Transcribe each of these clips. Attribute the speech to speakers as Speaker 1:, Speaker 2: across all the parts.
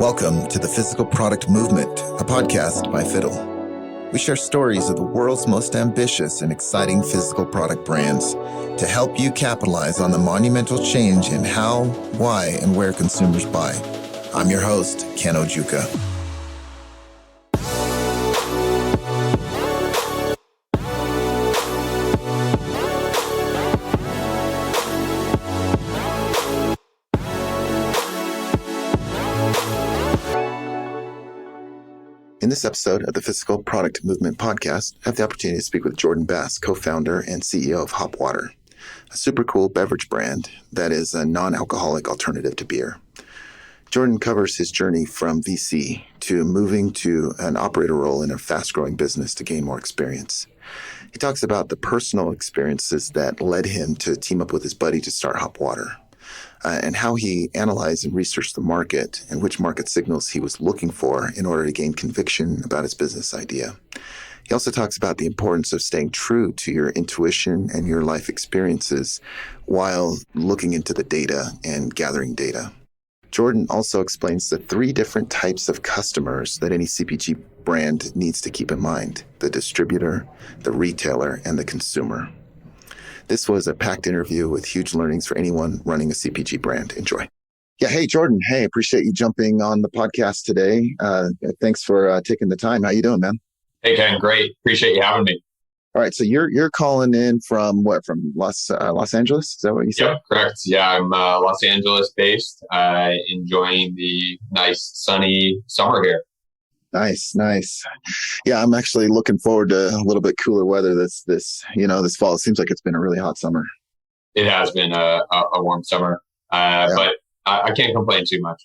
Speaker 1: Welcome to the Physical Product Movement, a podcast by Fiddle. We share stories of the world's most ambitious and exciting physical product brands to help you capitalize on the monumental change in how, why, and where consumers buy. I'm your host, Ken Ojuka. In this episode of the Physical Product Movement podcast, I have the opportunity to speak with Jordan Bass, co-founder and CEO of HOP WTR, a super cool beverage brand that is a non-alcoholic alternative to beer. Jordan covers his journey from VC to moving to an operator role in a fast-growing business to gain more experience. He talks about the personal experiences that led him to team up with his buddy to start HOP WTR. And how he analyzed and researched the market and which market signals he was looking for in order to gain conviction about his business idea. He also talks about the importance of staying true to your intuition and your life experiences while looking into the data and gathering data. Jordan also explains the 3 different types of customers that any CPG brand needs to keep in mind: the distributor, the retailer, and the consumer. This was a packed interview with huge learnings for anyone running a CPG brand. Enjoy. Yeah. Hey, Jordan. Hey, appreciate you jumping on the podcast today. Thanks for taking the time. How you doing, man?
Speaker 2: Hey, Ken. Great. Appreciate you having me.
Speaker 1: All right. So you're calling in from what? From Los Angeles? Is that what you said?
Speaker 2: Yep, correct. Yeah, I'm Los Angeles based. Enjoying the nice sunny summer here.
Speaker 1: Nice. Yeah, I'm actually looking forward to a little bit cooler weather this fall. It seems like it's been a really hot summer.
Speaker 2: It has been a warm summer, but I can't complain too much.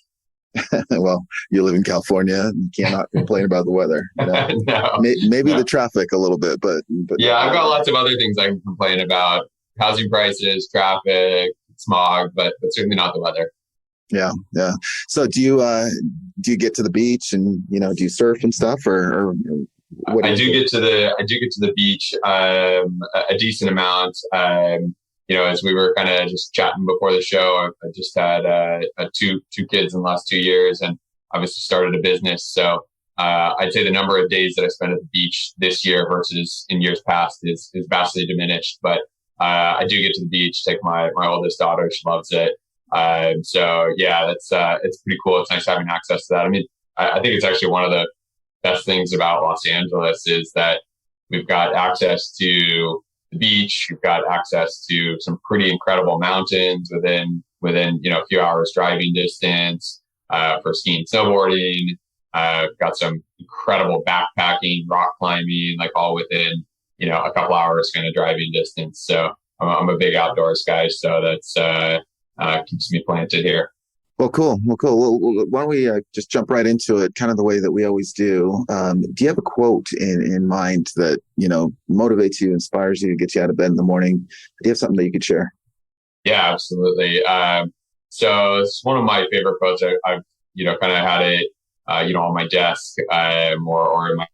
Speaker 1: Well, you live in California and you cannot complain about the weather. You know?
Speaker 2: No,
Speaker 1: maybe the traffic a little bit, but
Speaker 2: yeah, I've got lots of other things I can complain about: housing prices, traffic, smog, but certainly not the weather.
Speaker 1: Yeah. So do you get to the beach and do you surf and stuff or what?
Speaker 2: I do get to the beach a decent amount. As we were kind of just chatting before the show, I just had two kids in the last 2 years, and obviously started a business. So I'd say the number of days that I spent at the beach this year versus in years past is vastly diminished. But I do get to the beach, take my oldest daughter; she loves it. So yeah, it's pretty cool. It's nice having access to that. I mean, I think it's actually one of the best things about Los Angeles is that we've got access to the beach. We've got access to some pretty incredible mountains within a few hours driving distance, for skiing, snowboarding. Got some incredible backpacking, rock climbing, like all within, a couple hours kind of driving distance. So I'm a big outdoors guy. So that's, keeps me planted here.
Speaker 1: Well, cool. Well, why don't we just jump right into it, kind of the way that we always do. Do you have a quote in mind that, motivates you, inspires you, gets you out of bed in the morning? Do you have something that you could share? Yeah,
Speaker 2: absolutely. So it's one of my favorite quotes. I've kind of had it, on my desk or in my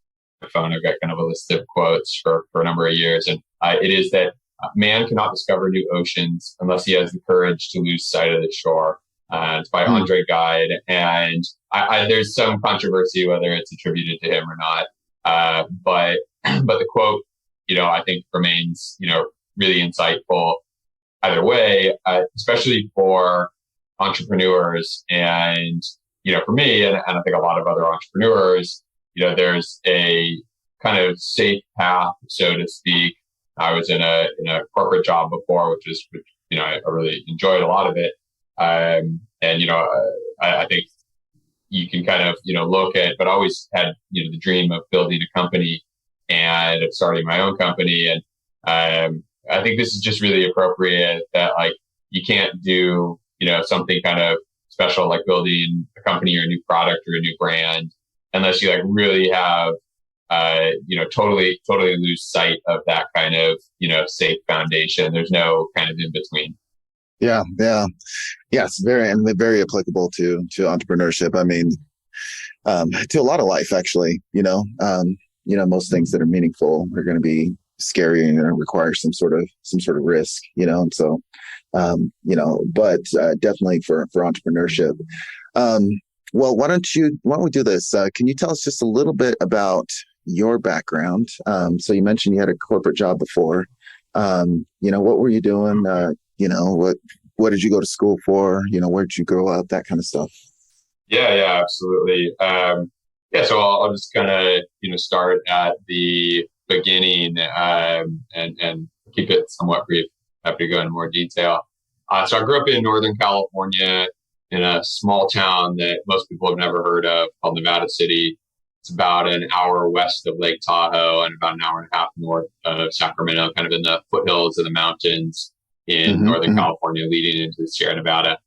Speaker 2: phone. I've got kind of a list of quotes for a number of years. And it is that man cannot discover new oceans unless he has the courage to lose sight of the shore. It's by Andre Gide, and there's some controversy whether it's attributed to him or not. But the quote, I think remains, really insightful either way, especially for entrepreneurs. And, for me, and I think a lot of other entrepreneurs, there's a kind of safe path, so to speak. I was in a corporate job before, which I really enjoyed a lot of it. I think you can kind of, look at, but I always had, the dream of building a company and of starting my own company. And, I think this is just really appropriate that you can't do, something kind of special, like building a company or a new product or a new brand, unless you really have, totally lose sight of that kind of, safe foundation. There's no kind of in between.
Speaker 1: Yeah. Yes, very applicable to entrepreneurship. I mean, to a lot of life, actually. Most things that are meaningful are going to be scary and require some sort of risk. And so, but definitely for entrepreneurship. Well, why don't we do this? Can you tell us just a little bit about your background? So you mentioned you had a corporate job before. What were you doing? What did you go to school for? Where did you grow up? That kind of stuff.
Speaker 2: Yeah, absolutely. So I'll just kind of start at the beginning and keep it somewhat brief. Happy to go into more detail. So I grew up in Northern California in a small town that most people have never heard of called Nevada City. It's about an hour west of Lake Tahoe and about an hour and a half north of Sacramento, kind of in the foothills of the mountains in Northern California, leading into the Sierra Nevada.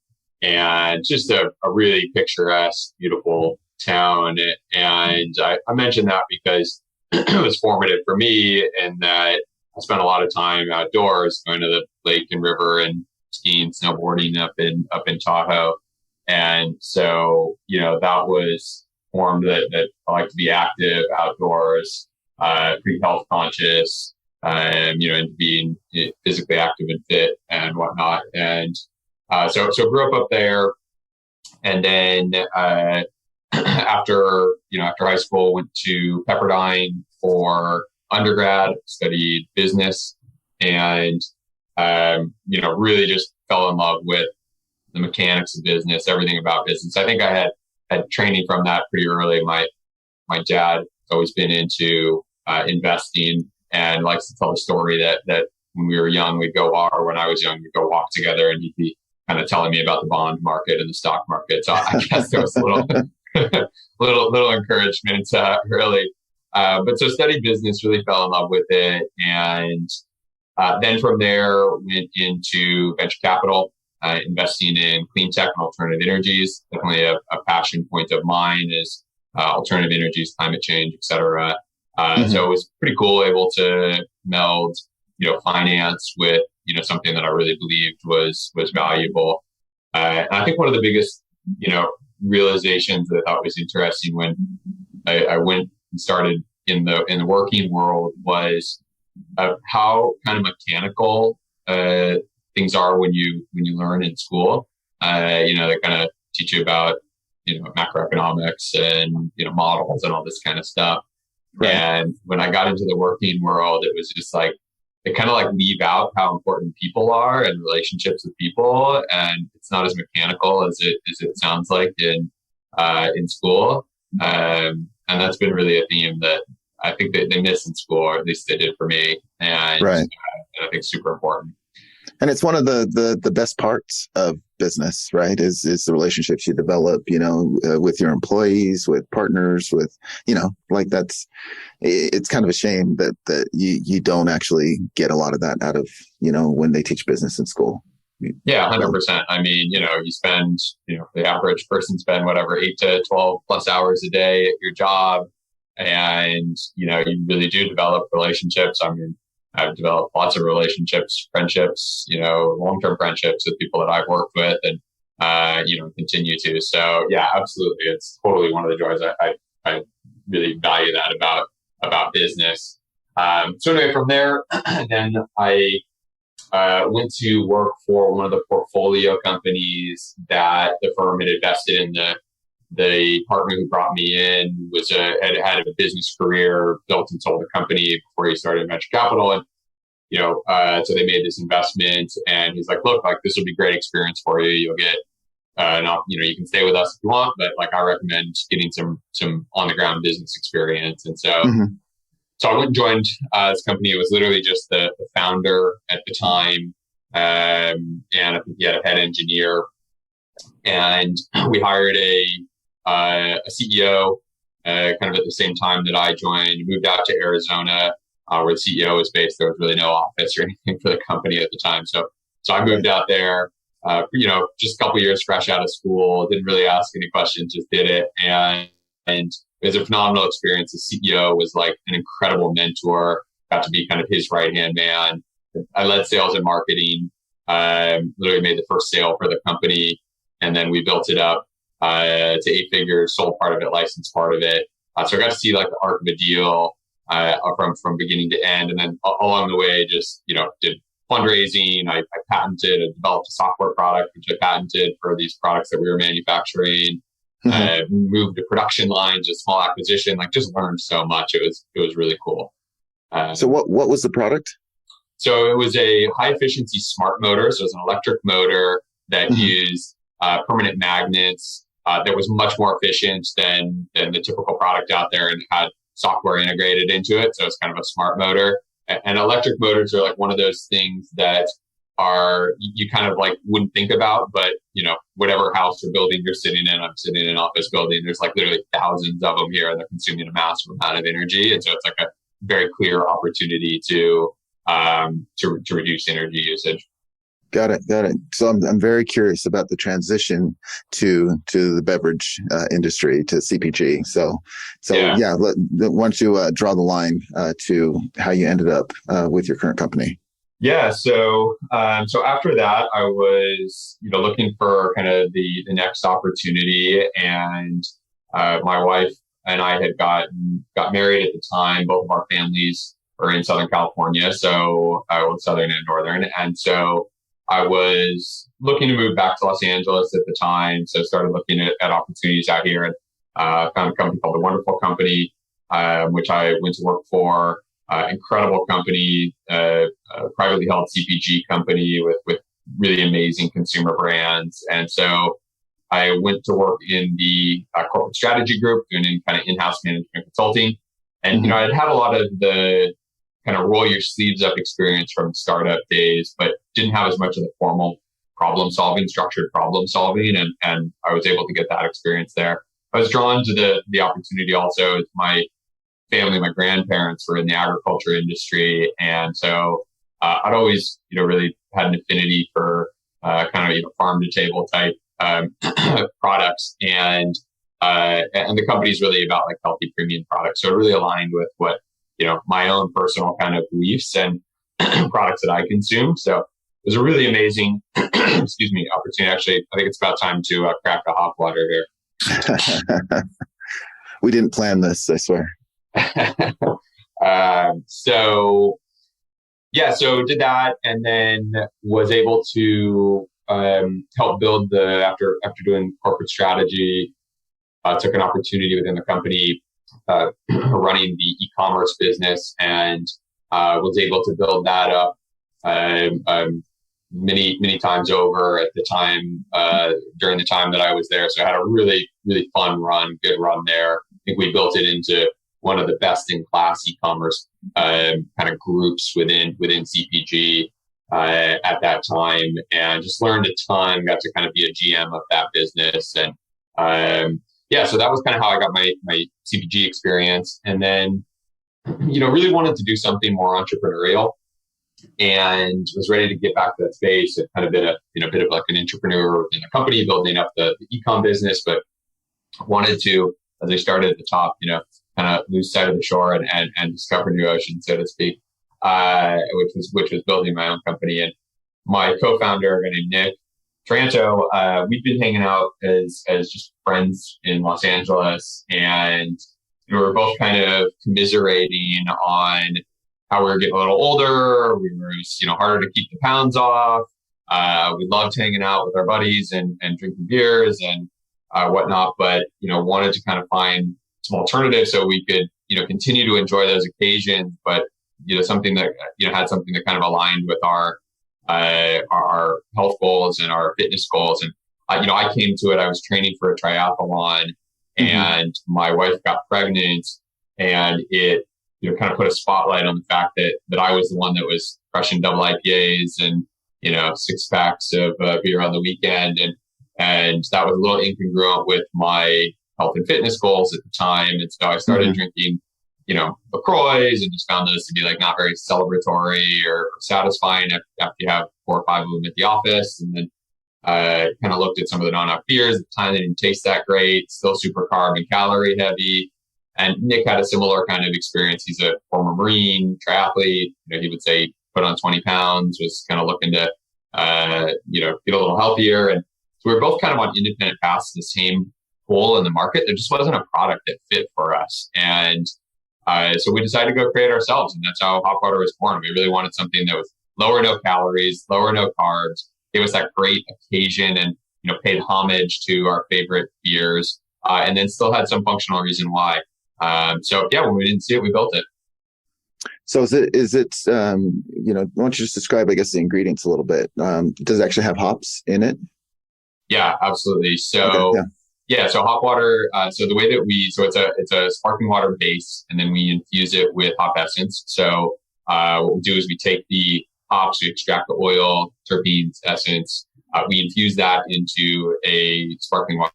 Speaker 2: And just a really picturesque, beautiful town. And I mentioned that because it was formative for me, and that I spent a lot of time outdoors, going to the lake and river and skiing, snowboarding up in Tahoe. And so, that was formed that I like to be active outdoors, pretty health conscious, and being physically active and fit and whatnot. And so grew up there, and then after high school, went to Pepperdine for undergrad, studied business, and really just fell in love with the mechanics of business, everything about business. I think I had training from that pretty early. My dad has always been into investing and likes to tell the story that when we were young, or when I was young, we'd go walk together, and he'd be kind of telling me about the bond market and the stock market. So I guess there was a little encouragement early. But so studied business, really fell in love with it. And then from there, went into venture capital, investing in clean tech and alternative energies. Definitely a passion point of mine is alternative energies, climate change, et cetera. So it was pretty cool, able to meld, finance with, something that I really believed was valuable. And I think one of the biggest, realizations that I thought was interesting when I went and started in the working world was how kind of mechanical things are when you learn in school. They kind of teach you about macroeconomics and models and all this kind of stuff. Right. And when I got into the working world, it was just like they kind of like leave out how important people are and relationships with people, and it's not as mechanical as it sounds like in school. And that's been really a theme that I think that they miss in school, or at least they did for me, and right. I think super important.
Speaker 1: And it's one of the best parts of business, right? Is the relationships you develop, with your employees, with partners, with, it's kind of a shame that you don't actually get a lot of that out of, when they teach business in school.
Speaker 2: Yeah, 100%. I mean, you spend, the average person spend 8 to 12 plus hours a day at your job. And, you really do develop relationships. I mean, I've developed lots of relationships, friendships, long-term friendships with people that I've worked with and, continue to. So yeah, absolutely. It's totally one of the joys. I really value that about business. So anyway, from there, then I went to work for one of the portfolio companies that the firm had invested in. The partner who brought me in had a business career, built and sold a company before he started venture capital. And, so they made this investment, and he's like, look, this will be great experience for you. You'll get, you can stay with us if you want, but I recommend getting some on the ground business experience. And so, so I went and joined this company. It was literally just the founder at the time. And I think he had a head engineer, and we hired a CEO kind of at the same time that I joined, moved out to Arizona where the CEO was based. There was really no office or anything for the company at the time. So I moved out there, just a couple of years fresh out of school, didn't really ask any questions, just did it. And it was a phenomenal experience. The CEO was like an incredible mentor, got to be kind of his right-hand man. I led sales and marketing, literally made the first sale for the company, and then we built it up to 8 figures, sold part of it, licensed part of it. So I got to see the arc of a deal from beginning to end. And then along the way, just, did fundraising. I developed a software product, which I patented for these products that we were manufacturing. moved to production lines, a small acquisition, like just learned so much. It was really cool.
Speaker 1: So what was the product?
Speaker 2: So it was a high efficiency smart motor. So it was an electric motor that used permanent magnets that was much more efficient than the typical product out there, and had software integrated into it. So it's kind of a smart motor. And electric motors are like one of those things that are, you kind of like wouldn't think about, but whatever house or building you're sitting in, I'm sitting in an office building, there's like literally thousands of them here, and they're consuming a massive amount of energy. And so it's like a very clear opportunity to reduce energy usage.
Speaker 1: Got it. So I'm very curious about the transition to the beverage industry, to CPG. So yeah, why don't you draw the line to how you ended up with your current company?
Speaker 2: Yeah. So after that, I was looking for kind of the next opportunity, and my wife and I had got married at the time. Both of our families are in Southern California, so Southern and Northern, and so I was looking to move back to Los Angeles at the time. So started looking at opportunities out here, and found a company called The Wonderful Company, which I went to work for. Incredible company, privately held CPG company with really amazing consumer brands. And so I went to work in the corporate strategy group, doing kind of in-house management consulting. And, I'd had a lot of the kind of roll your sleeves up experience from startup days, but didn't have as much of the formal structured problem solving. And I was able to get that experience there. I was drawn to the opportunity also. My family, my grandparents were in the agriculture industry. And so I'd always, really had an affinity for kind of, farm to table type products. And the company's really about like healthy premium products. So it really aligned with what, my own personal kind of beliefs and products that I consume. So it was a really amazing, opportunity. Actually, I think it's about time to crack a hop water here.
Speaker 1: We didn't plan this, I swear.
Speaker 2: So did that, and then was able to help build after doing corporate strategy, took an opportunity within the company running the e-commerce business, and was able to build that up many times over at the time during the time that I was there. So I had a really, really fun good run there. I think we built it into one of the best in class e-commerce kind of groups within CPG at that time, and just learned a ton, got to kind of be a GM of that business. And so that was kind of how I got my CPG experience. And then, really wanted to do something more entrepreneurial, and was ready to get back to that space. I'd kind of been a bit of like an entrepreneur in the company, building up the e-com business, but wanted to, as I started at the top, kind of lose sight of the shore and discover new oceans, so to speak, which was building my own company. And my co-founder, a guy named Nick Tranto, we'd been hanging out as just friends in Los Angeles, and we were both kind of commiserating on how we were getting a little older. We were just, harder to keep the pounds off. We loved hanging out with our buddies and drinking beers and whatnot, but wanted to kind of find some alternatives so we could continue to enjoy those occasions, but something that had something that kind of aligned with our health goals and our fitness goals. And I came to it, I was training for a triathlon, and my wife got pregnant, and it kind of put a spotlight on the fact that I was the one that was crushing double IPAs and 6 packs of beer on the weekend, and that was a little incongruent with my health and fitness goals at the time. And so I started drinking, LaCroix, and just found those to be like not very celebratory or satisfying after you have 4 or 5 of them at the office. And then kind of looked at some of the non-alc beers at the time. They didn't taste that great, still super carb and calorie heavy. And Nick had a similar kind of experience. He's a former Marine, triathlete. He would say he put on 20 pounds, was kind of looking to, get a little healthier. And so we were both kind of on independent paths to the same hole in the market. There just wasn't a product that fit for us. And so we decided to go create ourselves. And that's how Hop Water was born. We really wanted something that was lower no calories, lower no carbs, gave us that great occasion, and paid homage to our favorite beers and then still had some functional reason why. So yeah, when we didn't see it, we built it.
Speaker 1: So why don't you just describe, I guess, the ingredients a little bit? Does it actually have hops in it?
Speaker 2: Yeah, absolutely. So
Speaker 1: Okay, yeah.
Speaker 2: so hop water. So the way that it's a sparkling water base, and then we infuse it with hop essence. So what we do is we take the hops, we extract the oil, terpenes, essence. We infuse that into a sparkling water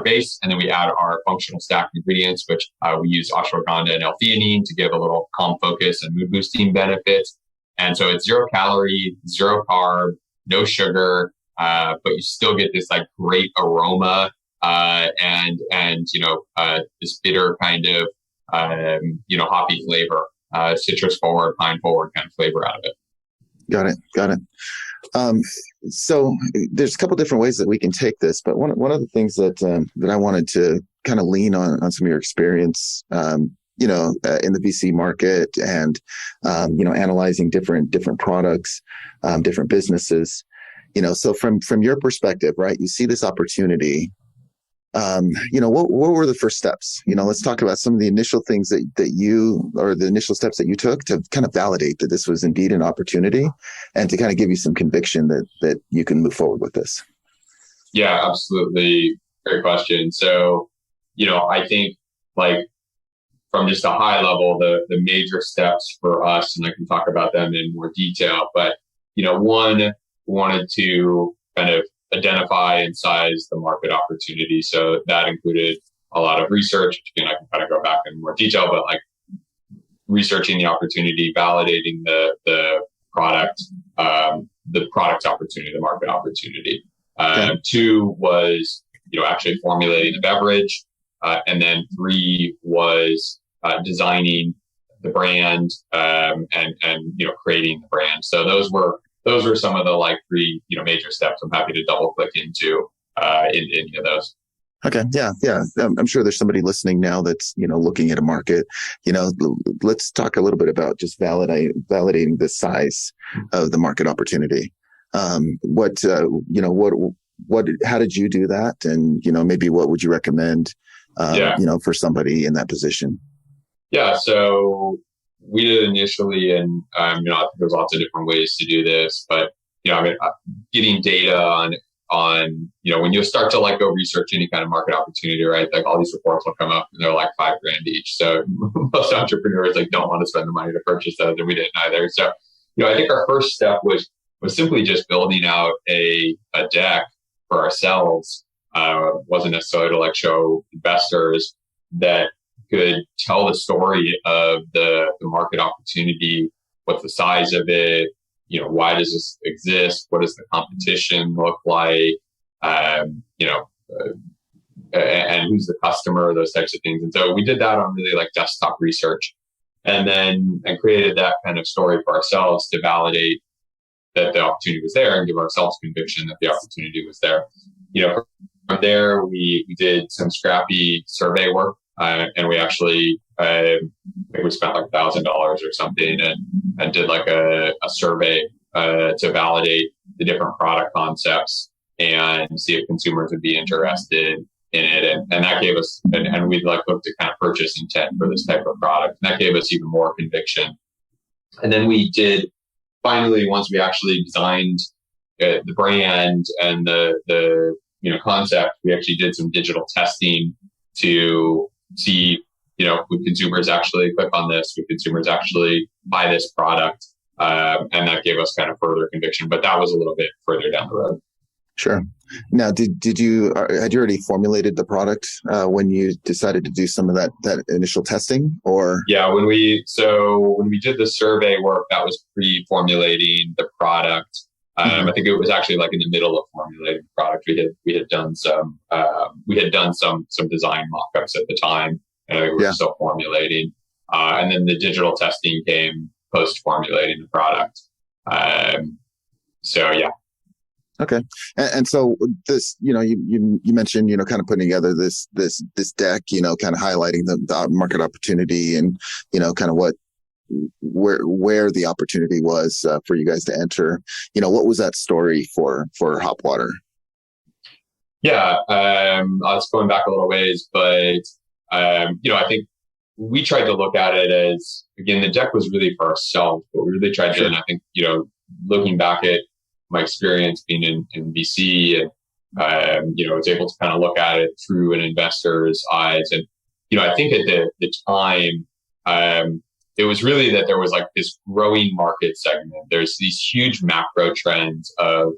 Speaker 2: base, and then we add our functional stack ingredients, which we use ashwagandha and L-theanine to give a little calm focus and mood boosting benefits. And so it's 0 calorie, 0 carb, no sugar, but you still get this like great aroma and this bitter kind of hoppy flavor, citrus forward, pine forward kind of flavor out of it.
Speaker 1: Got it. So there's a couple different ways that we can take this, but one of the things that I wanted to kind of lean on some of your experience, in the VC market and analyzing different products, different businesses. So from your perspective, right, you see this opportunity. What were the first steps? Let's talk about some of the initial things that the initial steps that you took to kind of validate that this was indeed an opportunity and to kind of give you some conviction that you can move forward with this.
Speaker 2: Yeah, absolutely. Great question. So, I think like from just a high level, the major steps for us, and I can talk about them in more detail, but, one, wanted to kind of identify and size the market opportunity. So that included a lot of research. Again, I can kind of go back in more detail, but like researching the opportunity, validating the product's opportunity, the market opportunity.
Speaker 1: Okay.
Speaker 2: 2 was, actually formulating the beverage. And then 3 was designing the brand and creating the brand. So those were some of the like 3 major steps. I'm happy to double click into in any of those.
Speaker 1: Okay. Yeah. I'm sure there's somebody listening now that's looking at a market. Let's talk a little bit about just validating the size of the market opportunity. How did you do that? And maybe what would you recommend? For somebody in that position.
Speaker 2: Yeah. So we did initially, and I think there's lots of different ways to do this, but getting data on when you start to like go research any kind of market opportunity, right? Like all these reports will come up and they're like $5,000 each. So most entrepreneurs don't want to spend the money to purchase those, and we didn't either. So I think our first step was simply just building out a deck for ourselves. Wasn't necessarily to like show investors that could tell the story of the market opportunity, what's the size of it, why does this exist, what does the competition look like, and who's the customer, those types of things. And so we did that on really like desktop research, and created that kind of story for ourselves to validate that the opportunity was there and give ourselves conviction that the opportunity was there. From there, we did some scrappy survey work. And we actually, I think we spent like $1,000 or something and did like a survey to validate the different product concepts and see if consumers would be interested in it. And that gave us, and we'd like look to kind of purchase intent for this type of product. And that gave us even more conviction. And then we did, finally, once we actually designed the brand and the concept, we actually did some digital testing to see, would consumers actually click on this? Would consumers actually buy this product? And that gave us kind of further conviction, but that was a little bit further down the road.
Speaker 1: Sure. Now, had you already formulated the product when you decided to do some of that initial testing, or? Yeah,
Speaker 2: when we did the survey work, that was pre-formulating the product. I think it was actually like in the middle of formulating the product. We had done some design mock-ups at the time, and we were still formulating. And then the digital testing came post formulating the product.
Speaker 1: Okay. And so this, you mentioned, kind of putting together this deck, kind of highlighting the market opportunity and, kind of where the opportunity was for you guys to enter. What was that story for Hop Water?
Speaker 2: Yeah, it's going back a little ways, but I think we tried to look at it as, again, the deck was really for ourselves, but we really tried to,
Speaker 1: Sure.
Speaker 2: and I think, looking back at my experience being in VC and, I was able to kind of look at it through an investor's eyes. And, I think at the time, it was really that there was like this growing market segment. There's these huge macro trends of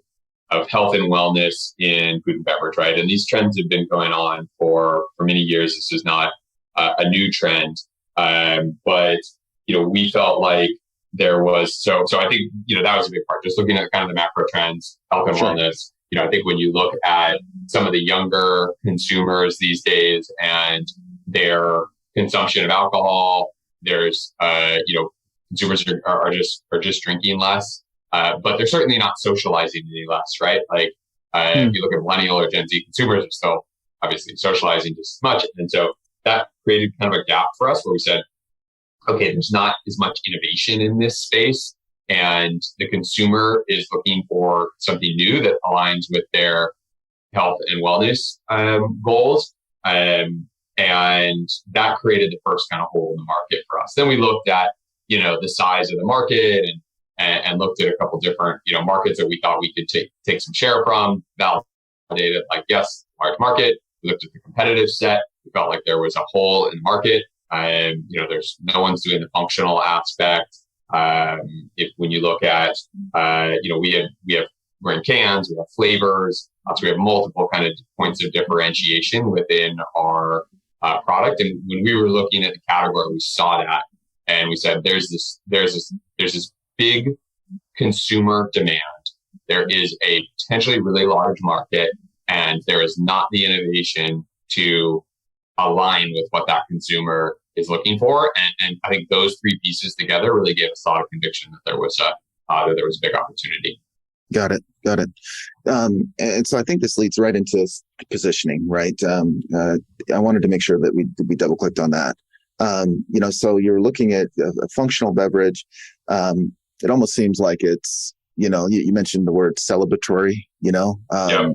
Speaker 2: health and wellness in food and beverage, right? And these trends have been going on for many years. This is not a new trend, but we felt like there was so I think that was a big part. Just looking at kind of the macro trends, health and
Speaker 1: Sure.
Speaker 2: wellness. I think when you look at some of the younger consumers these days and their consumption of alcohol, there's consumers are just drinking less. But they're certainly not socializing any less, right? Like if you look at millennial or Gen Z consumers, are still obviously socializing just as much. And so that created kind of a gap for us where we said, okay, there's not as much innovation in this space. And the consumer is looking for something new that aligns with their health and wellness goals. And that created the first kind of hole in the market for us. Then we looked at, the size of the market and looked at a couple different, markets that we thought we could take some share from, validated like, yes, large market. We looked at the competitive set. We felt like there was a hole in the market. There's no one's doing the functional aspect. When you look at, we're in cans, we have flavors. So we have multiple kind of points of differentiation within our product. And when we were looking at the category, we saw that and we said, there's this big consumer demand. There is a potentially really large market, and there is not the innovation to align with what that consumer is looking for. And I think those three pieces together really gave us a lot of conviction that there was a big opportunity.
Speaker 1: Got it. And so I think this leads right into positioning, right? I wanted to make sure that we double clicked on that. So you're looking at a functional beverage. It almost seems like it's, you mentioned the word celebratory,
Speaker 2: Yeah.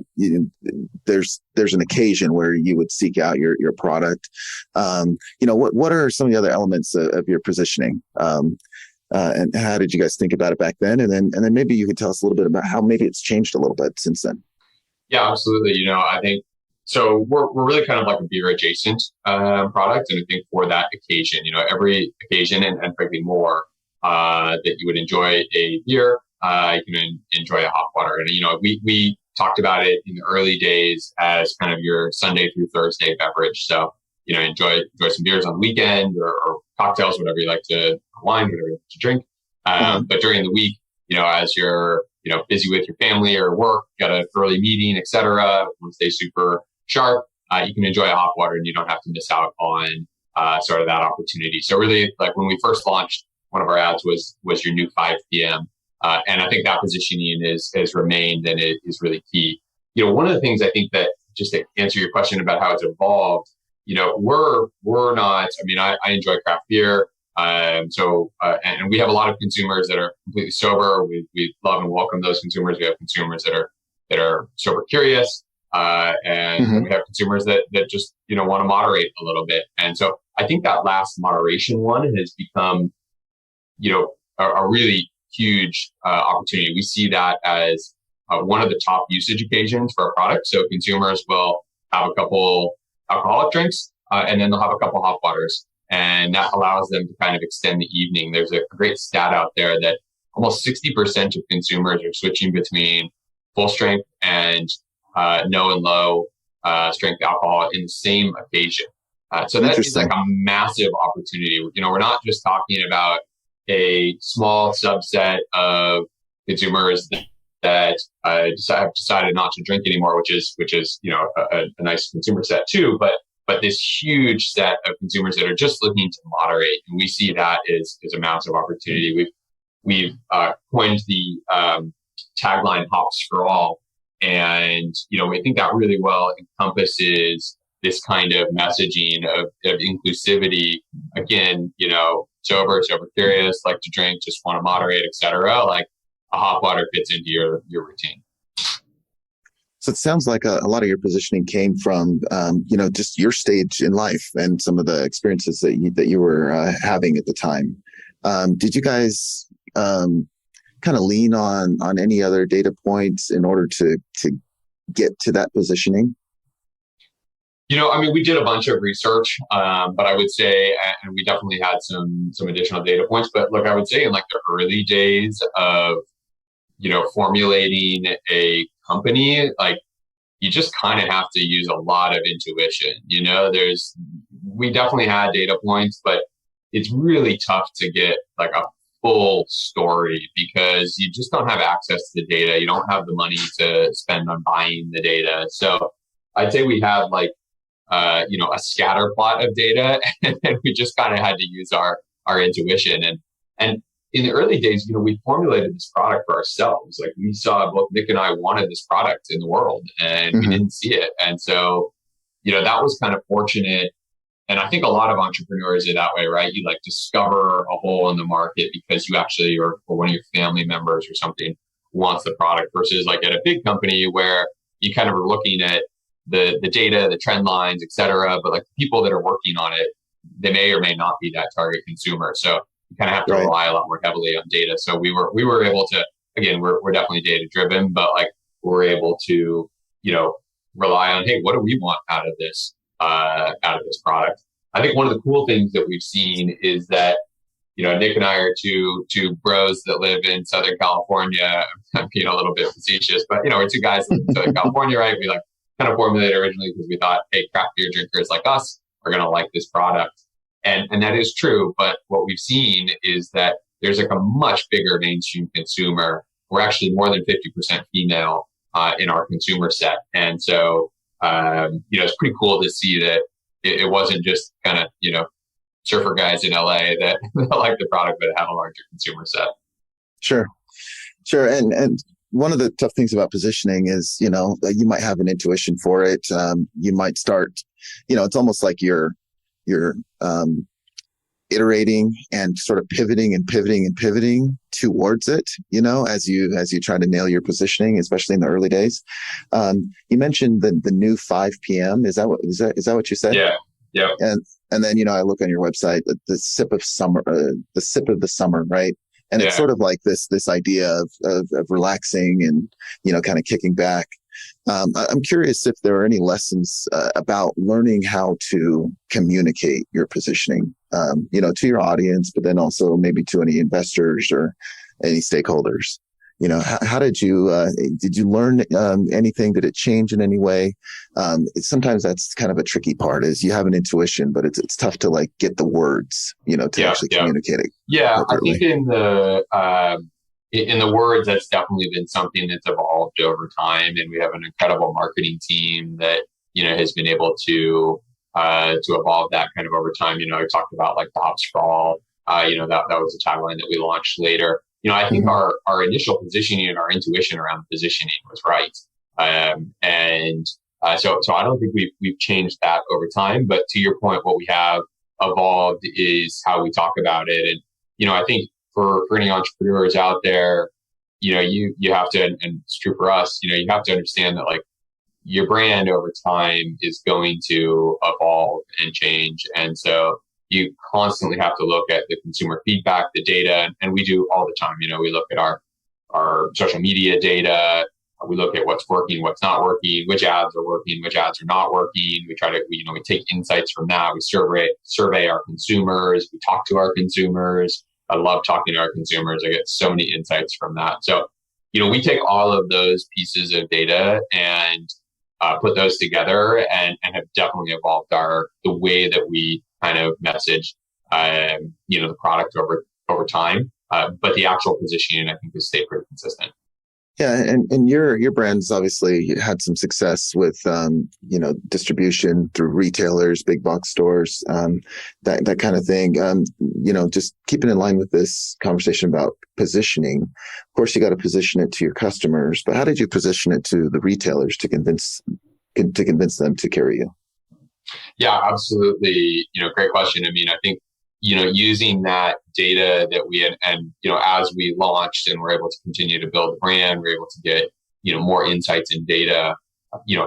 Speaker 1: There's an occasion where you would seek out your product. What are some of the other elements of your positioning? And how did you guys think about it back then? And then maybe you could tell us a little bit about how maybe it's changed a little bit since then.
Speaker 2: Yeah, absolutely. I think so. We're really kind of like a beer adjacent product, and I think for that occasion, every occasion and frankly more that you would enjoy a beer, you can enjoy a hop water. And we talked about it in the early days as kind of your Sunday through Thursday beverage. So enjoy some beers on the weekend or cocktails, whatever you like to, wine, whatever you like to drink. But during the week, as you're busy with your family or work, got an early meeting, etc., want to stay super sharp, you can enjoy a hop water and you don't have to miss out on sort of that opportunity. So really, like when we first launched, one of our ads was your new 5 p.m. And I think that positioning has remained and it is really key. One of the things I think that, just to answer your question about how it's evolved, we're not, I enjoy craft beer. And we have a lot of consumers that are completely sober. We love and welcome those consumers. We have consumers that are sober curious. And we have consumers that just, want to moderate a little bit. And so I think that last moderation one has become, a really huge opportunity. We see that as one of the top usage occasions for our product. So consumers will have a couple alcoholic drinks, and then they'll have a couple hop waters. And that allows them to kind of extend the evening. There's a great stat out there that almost 60% of consumers are switching between full strength and no and low strength alcohol in the same occasion. So that is like a massive opportunity. We're not just talking about a small subset of consumers that have decided not to drink anymore, which is a nice consumer set too, but this huge set of consumers that are just looking to moderate, and we see that is a massive opportunity. We've coined the tagline "Hops for All," and we think that really well encompasses this kind of messaging of inclusivity. Again, sober curious, like to drink, just want to moderate, etc. Like a hop water fits into your routine.
Speaker 1: So it sounds like a lot of your positioning came from, just your stage in life and some of the experiences that you were having at the time. Did you guys kind of lean on any other data points in order to get to that positioning?
Speaker 2: We did a bunch of research, but I would say, and we definitely had some additional data points. But look, I would say in like the early days of formulating a company, like you just kind of have to use a lot of intuition. We definitely had data points, but it's really tough to get like a full story because you just don't have access to the data. You don't have the money to spend on buying the data. So I'd say we had like a scatter plot of data, and then we just kind of had to use our intuition. And in the early days, we formulated this product for ourselves. Like we saw both Nick and I wanted this product in the world, and we didn't see it. And so, that was kind of fortunate. And I think a lot of entrepreneurs are that way, right? You like discover a hole in the market because you actually, or one of your family members or something wants the product, versus like at a big company where you kind of are looking at the data, the trend lines, et cetera. But like the people that are working on it, they may or may not be that target consumer. So you kind of have to rely a lot more heavily on data. So we were able to, again, we're definitely data driven, but like we're able to, rely on, hey, what do we want out of this product? I think one of the cool things that we've seen is that, Nick and I are two bros that live in Southern California. I'm being a little bit facetious, but we're two guys that live in Southern California, right? We like kind of formulated originally because we thought, hey, craft beer drinkers like us are going to like this product. And that is true. But what we've seen is that there's like a much bigger mainstream consumer. We're actually more than 50% female in our consumer set. And so, it's pretty cool to see that it wasn't just kind of, surfer guys in LA that like the product, but have a larger consumer set.
Speaker 1: Sure. And one of the tough things about positioning is, you might have an intuition for it. You might start, it's almost like you're iterating and sort of pivoting towards it, as you try to nail your positioning, especially in the early days. You mentioned the new 5 p.m. Is that what you said?
Speaker 2: Yeah. Yeah.
Speaker 1: And then, I look on your website, the sip of the summer, right? And it's sort of like this idea of relaxing and, kind of kicking back. I'm curious if there are any lessons about learning how to communicate your positioning, to your audience, but then also maybe to any investors or any stakeholders. How did you learn anything? Did it change in any way? Sometimes that's kind of a tricky part, is you have an intuition, but it's tough to like get the words, to actually communicate it.
Speaker 2: Yeah, I think in the words, that's definitely been something that's evolved over time, and we have an incredible marketing team that has been able to evolve that kind of over time. I talked about like the hop sprawl. That was a tagline that we launched later. I think our initial positioning and our intuition around positioning was right. So I don't think we've changed that over time. But to your point, what we have evolved is how we talk about it. And, I think for any entrepreneurs out there, you have to, and it's true for us, you have to understand that like your brand over time is going to evolve and change. And so you constantly have to look at the consumer feedback, the data, and we do all the time. We look at our social media data. We look at what's working, what's not working, which ads are working, which ads are not working. We try to, we take insights from that. We survey our consumers. We talk to our consumers. I love talking to our consumers. I get so many insights from that. So, we take all of those pieces of data and put those together and have definitely evolved the way that we kind of message, the product over time. But the actual positioning, I think, has stayed pretty consistent.
Speaker 1: Yeah, and your brand's obviously had some success with distribution through retailers, big box stores, that kind of thing. Just keeping in line with this conversation about positioning. Of course, you got to position it to your customers, but how did you position it to the retailers to convince them to carry you?
Speaker 2: Yeah, absolutely. Great question. I mean, I think, using that data that we had, and, as we launched and we're able to continue to build the brand, we're able to get, more insights and data.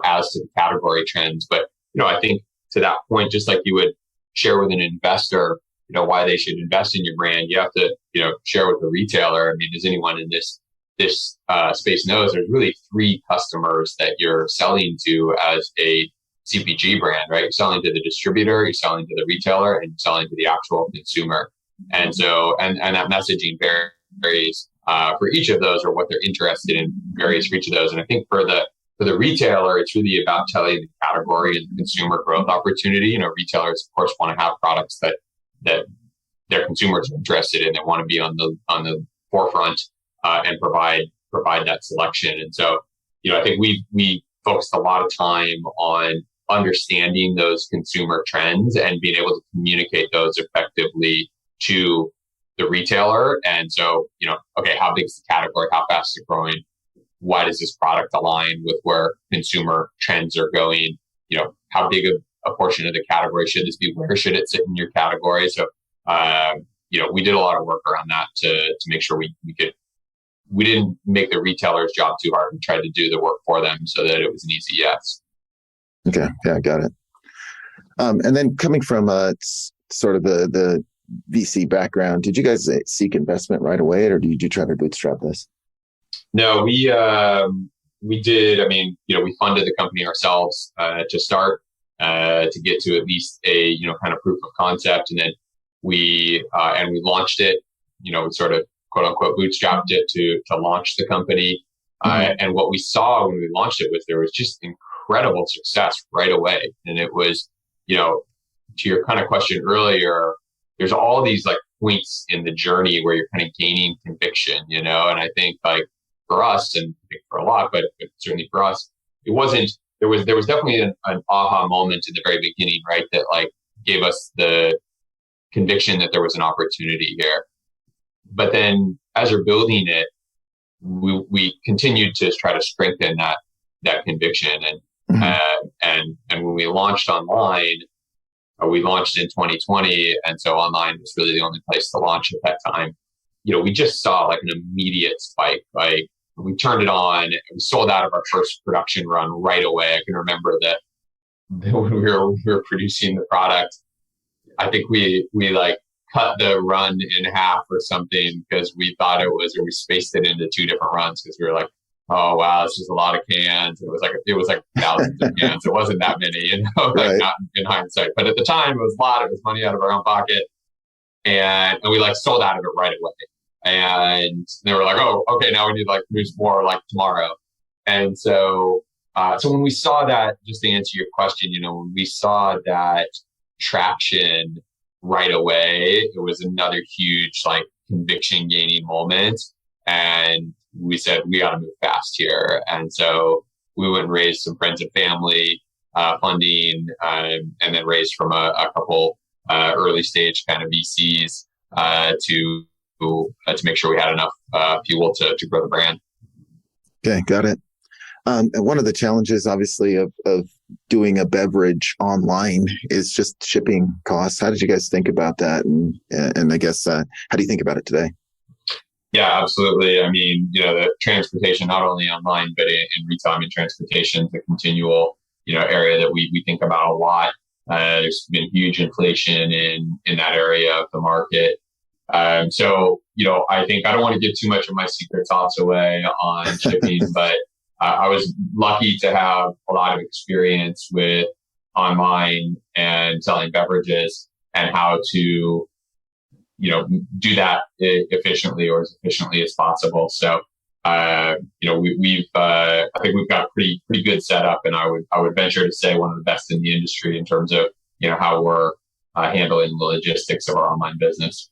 Speaker 2: as to the category trends. But, I think to that point, just like you would share with an investor, why they should invest in your brand, you have to, share with the retailer. I mean, as anyone in this space knows, there's really three customers that you're selling to as a CPG brand, right? You're selling to the distributor, you're selling to the retailer, and you're selling to the actual consumer. And so, and that messaging varies for each of those, or what they're interested in varies for each of those. And I think for the retailer, it's really about telling the category and consumer growth opportunity. Retailers, of course, want to have products that their consumers are interested in. They want to be on the forefront and provide that selection. And so, I think we focused a lot of time on understanding those consumer trends and being able to communicate those effectively to the retailer. And so, okay, how big is the category? How fast is it growing? Why does this product align with where consumer trends are going? How big of a portion of the category should this be? Where should it sit in your category? So, we did a lot of work around that to make sure we didn't make the retailer's job too hard. We tried to do the work for them so that it was an easy yes.
Speaker 1: Okay. Yeah, got it. And then coming from sort of the VC background, did you guys seek investment right away, or did you try to bootstrap this?
Speaker 2: No, we did. I mean, we funded the company ourselves to start, to get to at least a kind of proof of concept, and then we launched it. We sort of quote unquote bootstrapped it to launch the company. And what we saw when we launched it was there was just incredible success right away. And it was, to your kind of question earlier, there's all these like points in the journey where you're kind of gaining conviction, and I think like for us, and I think for a lot, but certainly for us, it wasn't, there was definitely an aha moment in the very beginning, right? That like gave us the conviction that there was an opportunity here. But then as you're building it, we continued to try to strengthen that conviction. And when we launched online, we launched in 2020. And so online was really the only place to launch at that time. We just saw like an immediate spike. Like we turned it on, we sold out of our first production run right away. I can remember that when we were producing the product, I think we like cut the run in half or something because we thought it was, or we spaced it into two different runs because we were like, oh wow, it's just a lot of cans. It was like thousands of cans. It wasn't that many,
Speaker 1: Right.
Speaker 2: not in hindsight. But at the time, it was a lot. It was money out of our own pocket, and we like sold out of it right away. And they were like, oh, okay, now we need to like produce more like tomorrow. And so when we saw that, just to answer your question, when we saw that traction right away, it was another huge like conviction gaining moment. And we said, we got to move fast here. And so we went and raised some friends and family funding, and then raised from a couple early stage kind of VCs to make sure we had enough fuel to grow the brand.
Speaker 1: Okay, got it. And one of the challenges, obviously, of doing a beverage online is just shipping costs. How did you guys think about that? And I guess, how do you think about it today?
Speaker 2: Yeah, absolutely. I mean, the transportation, not only online, but in retail, I mean, transportation is a continual, area that we think about a lot. There's been huge inflation in that area of the market. So, I think I don't want to give too much of my secret sauce away on shipping, but I was lucky to have a lot of experience with online and selling beverages and how to, do that efficiently or as efficiently as possible. So, I think we've got a pretty good setup, and I would venture to say one of the best in the industry in terms of, how we're handling the logistics of our online business.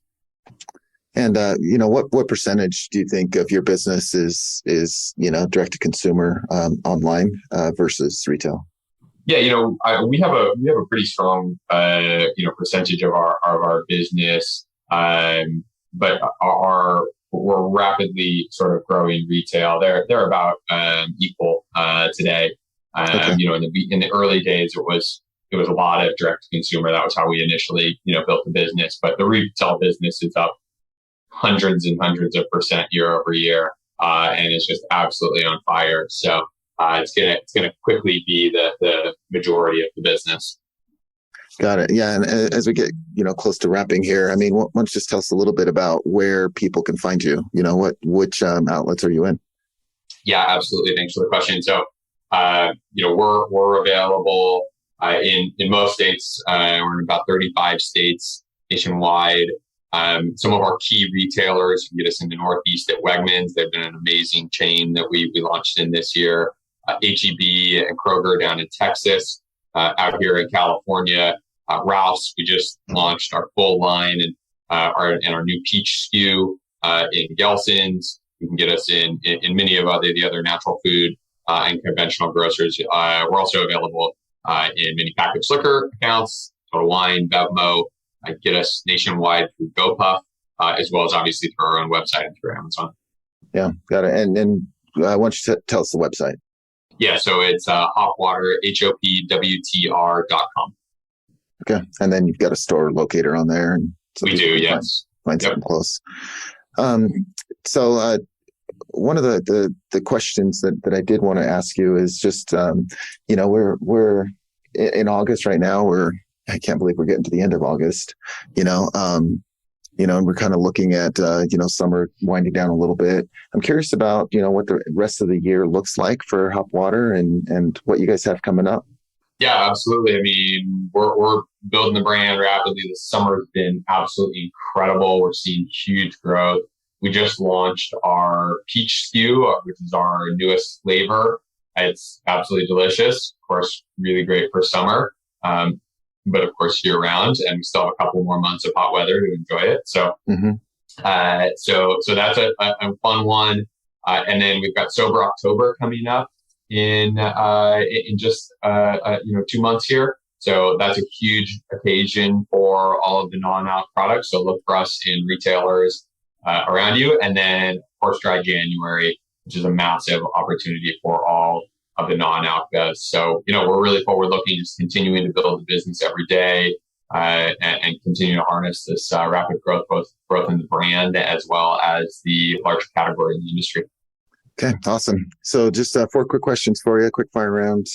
Speaker 1: And what percentage do you think of your business is direct to consumer online versus retail?
Speaker 2: Yeah, we have a pretty strong percentage of our business, but we're rapidly sort of growing retail. They're about equal today.
Speaker 1: Okay.
Speaker 2: In the early days, it was a lot of direct to consumer. That was how we initially built the business. But the retail business is up hundreds and hundreds of % year over year, and it's just absolutely on fire. So it's gonna quickly be the majority of the business.
Speaker 1: Got it. Yeah. And as we get, close to wrapping here, I mean, why don't you just tell us a little bit about where people can find you? Which outlets are you in?
Speaker 2: Yeah, absolutely. Thanks for the question. So, we're available in most states. We're in about 35 states nationwide. Some of our key retailers, you can get us in the Northeast at Wegmans. They've been an amazing chain that we launched in this year. HEB and Kroger down in Texas, out here in California. Ralph's, we just launched our full line and our new peach SKU in Gelson's. You can get us in many of the other natural food and conventional grocers. We're also available in many packaged liquor accounts, Total Wine, Bevmo. Get us nationwide through GoPuff, as well as obviously through our own website and through Amazon.
Speaker 1: Yeah, got it. And why don't you tell us the website?
Speaker 2: Yeah, so it's hopwater, HOPWTR.com.
Speaker 1: Okay, and then you've got a store locator on there. And
Speaker 2: so we do, yes.
Speaker 1: Find something close. So one of the questions that I did want to ask you is just, we're in August right now. I can't believe we're getting to the end of August, and we're kind of looking at, summer winding down a little bit. I'm curious about, what the rest of the year looks like for Hop Water and what you guys have coming up.
Speaker 2: Yeah, absolutely. I mean, we're building the brand rapidly. The summer's been absolutely incredible. We're seeing huge growth. We just launched our peach SKU, which is our newest flavor. It's absolutely delicious. Of course, really great for summer, but of course year round. And we still have a couple more months of hot weather to enjoy it. So, so that's a fun one. And then we've got Sober October coming up in just 2 months here. So that's a huge occasion for all of the non-alc products. So look for us in retailers around you. And then, of course, Dry January, which is a massive opportunity for all of the non-alc bevs. So, we're really forward-looking, just continuing to build the business every day and continue to harness this rapid growth, both in the brand as well as the larger category in the industry.
Speaker 1: Okay, awesome. So just 4 quick questions for you, quick fire round.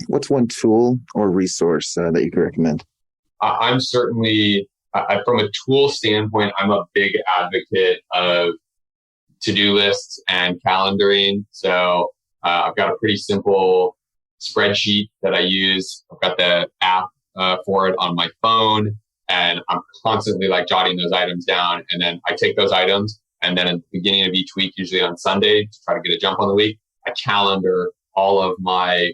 Speaker 1: What's one tool or resource that you could recommend?
Speaker 2: I'm certainly, from a tool standpoint, I'm a big advocate of to-do lists and calendaring. So I've got a pretty simple spreadsheet that I use. I've got the app for it on my phone, and I'm constantly jotting those items down. And then I take those items, and then at the beginning of each week, usually on Sunday, to try to get a jump on the week, I calendar all of my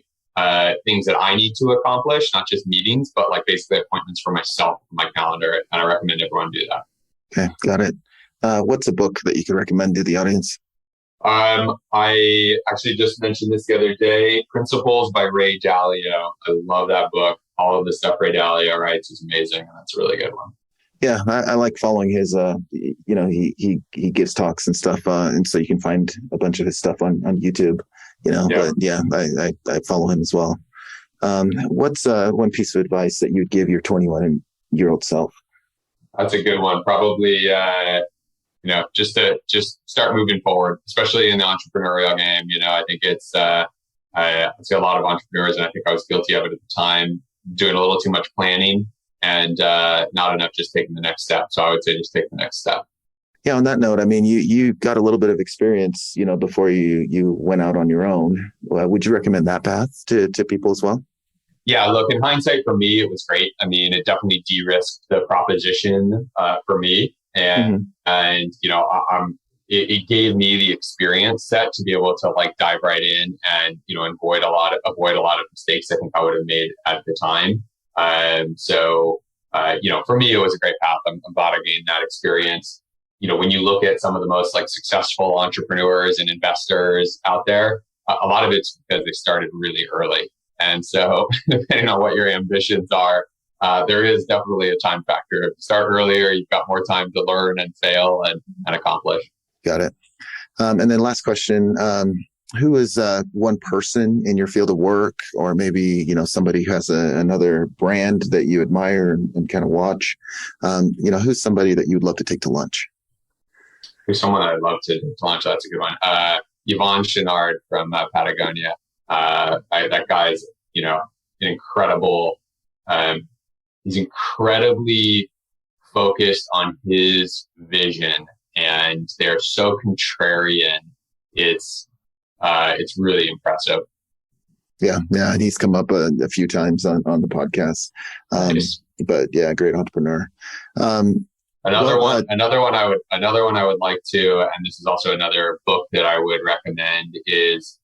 Speaker 2: things that I need to accomplish, not just meetings, but basically appointments for myself on my calendar. And I recommend everyone do that.
Speaker 1: Okay, got it. What's a book that you could recommend to the audience?
Speaker 2: I actually just mentioned this the other day, Principles by Ray Dalio. I love that book. All of the stuff Ray Dalio writes is amazing, and that's a really good one.
Speaker 1: Yeah, I like following his, he gives talks and stuff, and so you can find a bunch of his stuff on YouTube, but yeah, I follow him as well. What's one piece of advice that you'd give your 21-year-old self?
Speaker 2: That's a good one. Probably, just start moving forward, especially in the entrepreneurial game. I think it's, I see a lot of entrepreneurs, and I think I was guilty of it at the time, doing a little too much planning and not enough just taking the next step. So I would say just take the next step.
Speaker 1: Yeah. On that note, I mean, you got a little bit of experience, before you went out on your own. Would you recommend that path to people as well?
Speaker 2: Yeah. Look, in hindsight, for me, it was great. I mean, it definitely de-risked the proposition for me, and it gave me the experience set to be able to dive right in and avoid a lot of mistakes I think I would have made at the time. For me, it was a great path. I'm glad I gained that experience. When you look at some of the most successful entrepreneurs and investors out there, a lot of it's because they started really early. And so depending on what your ambitions are, there is definitely a time factor. If you start earlier, you've got more time to learn and fail and accomplish.
Speaker 1: Got it. And then last question, who is one person in your field of work, or maybe, somebody who has another brand that you admire and kind of watch, who's somebody that you'd love to take to lunch?
Speaker 2: Who's someone I'd love to lunch? That's a good one. Yvonne Chenard from Patagonia. That guy's, incredible. He's incredibly focused on his vision, and they're so contrarian. It's really impressive.
Speaker 1: Yeah, and he's come up a few times on the podcast.
Speaker 2: Nice.
Speaker 1: But yeah, great entrepreneur.
Speaker 2: Another one I would like to, and this is also another book that I would recommend, is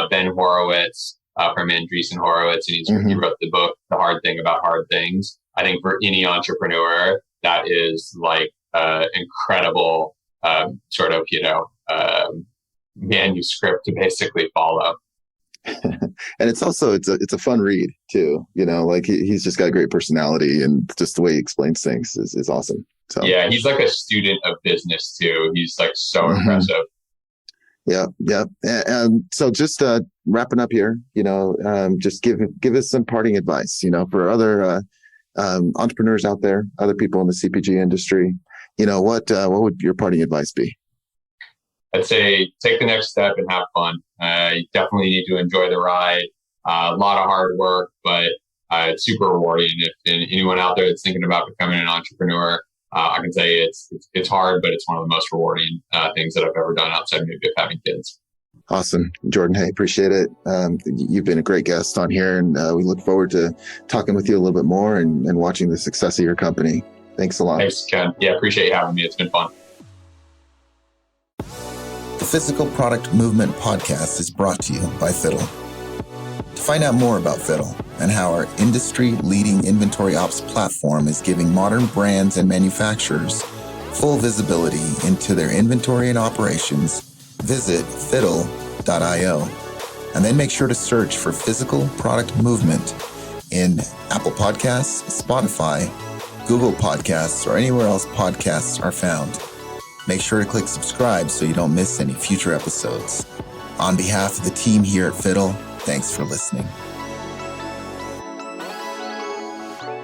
Speaker 2: Ben Horowitz from Andreesen Horowitz, and he wrote the book The Hard Thing About Hard Things. I think for any entrepreneur, that is like incredible sort of manuscript to basically follow.
Speaker 1: And it's a fun read too. Like he's just got a great personality, and just the way he explains things is awesome. So
Speaker 2: yeah, he's like a student of business too. He's like so impressive.
Speaker 1: Yeah. And so just wrapping up here, just give us some parting advice, for other entrepreneurs out there, other people in the CPG industry. What would your parting advice be?
Speaker 2: I'd say take the next step and have fun. You definitely need to enjoy the ride. A lot of hard work, but it's super rewarding. If anyone out there that's thinking about becoming an entrepreneur, I can say it's hard, but it's one of the most rewarding things that I've ever done outside maybe of having kids.
Speaker 1: Awesome. Jordan, hey, appreciate it. You've been a great guest on here, and we look forward to talking with you a little bit more and watching the success of your company. Thanks a lot.
Speaker 2: Thanks, Ken. Yeah, appreciate you having me. It's been fun.
Speaker 1: The Physical Product Movement Podcast is brought to you by Fiddle. To find out more about Fiddle and how our industry-leading inventory ops platform is giving modern brands and manufacturers full visibility into their inventory and operations, visit fiddle.io, and then make sure to search for Physical Product Movement in Apple Podcasts, Spotify, Google Podcasts, or anywhere else podcasts are found. Make sure to click subscribe so you don't miss any future episodes. On behalf of the team here at Fiddle, thanks for listening.